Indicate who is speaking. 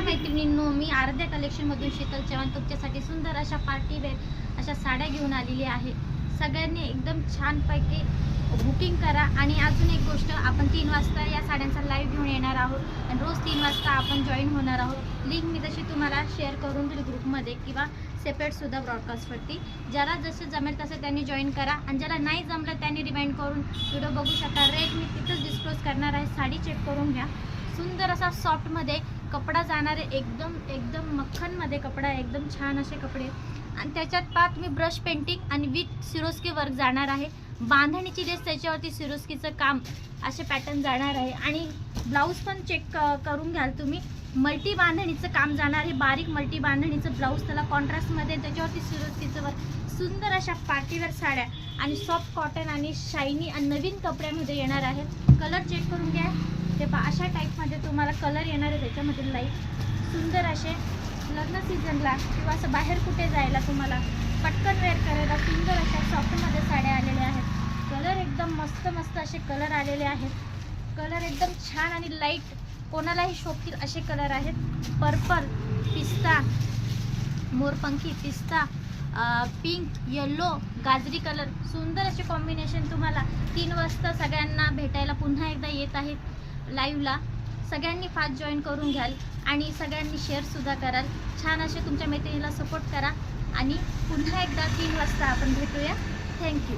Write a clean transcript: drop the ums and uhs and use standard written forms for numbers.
Speaker 1: मैत्रिणींनो, मी आराध्या कलेक्शनमधून शीतल चव्हाण तुमच्यासाठी सुंदर अशा पार्टी वेअर अशा साड्या घेऊन आलेली आहे। सगळ्यांनी एकदम छानपैकी बुकिंग करा। आणि अजून एक गोष्ट, आपण 3 वाजता या साड्यांचा लाईव्ह घेऊन येणार आहोत आणि रोज 3 वाजता आपण जॉईन होणार आहोत। लिंक मी तशी तुम्हाला शेअर करून दिली ग्रुपमध्ये किंवा सेपरेटसुद्धा ब्रॉडकास्टवरती। ज्याला जसं जमेल तसं त्यांनी जॉईन करा आणि ज्याला नाही जमलं त्यांनी रिमाइंड करून व्हिडिओ बघू शकता। रेट मी तिथंच डिस्क्लोज करणार आहे, साडी चेक करून घ्या। सुंदर असा सॉफ्टमध्ये कपडा जाणारे, एकदम मक्खनमध्ये कपडा, एकदम छान असे कपडे। आणि त्याच्यात पात तुम्ही ब्रश पेंटिंग आणि विथ सिरोस्की वर्क जाणार आहे। बांधणीची लेस त्याच्यावरती सिरोस्कीचं काम असे पॅटर्न जाणार आहे। आणि ब्लाऊज पण चेक करून घ्याल तुम्ही, मल्टी बांधणीचं काम जाणार आहे, बारीक मल्टी बांधणीचं ब्लाऊज, त्याला कॉन्ट्रास्टमध्ये त्याच्यावरती सिरोस्कीचं वर्क। सुंदर अशा पार्टीवेअर साड्या आणि सॉफ्ट कॉटन आणि शायनी आणि नवीन कपड्यामध्ये येणार आहेत। कलर चेक करून घ्या, ते अशा टाईपमध्ये तुम्हाला कलर येणार आहे त्याच्यामध्ये लाईट। सुंदर असे लग्न सीझनला किंवा असं बाहेर कुठे जायला तुम्हाला पटकन वेअर करायला सुंदर अशा सॉफ्टमध्ये साड्या आलेल्या आहेत। कलर एकदम मस्त असे कलर आलेले आहेत। कलर एकदम छान आणि लाईट, कोणालाही शोभतील असे कलर आहेत। पर्पल, पिस्ता, मोरपंखी, पिस्ता, पिंक, येलो, गाजरी कलर, सुंदर असे कॉम्बिनेशन तुम्हाला 3 वाजता सगळ्यांना भेटायला पुन्हा एकदा येत आहेत लाईव्हला। सगळ्यांनी फास्ट जॉईन करून घ्याल आणि सगळ्यांनी शेअरसुद्धा कराल। छान असे तुमच्या मैत्रिणीला सपोर्ट करा आणि पुन्हा एकदा 3 वाजता आपण भेटूया। थँक्यू।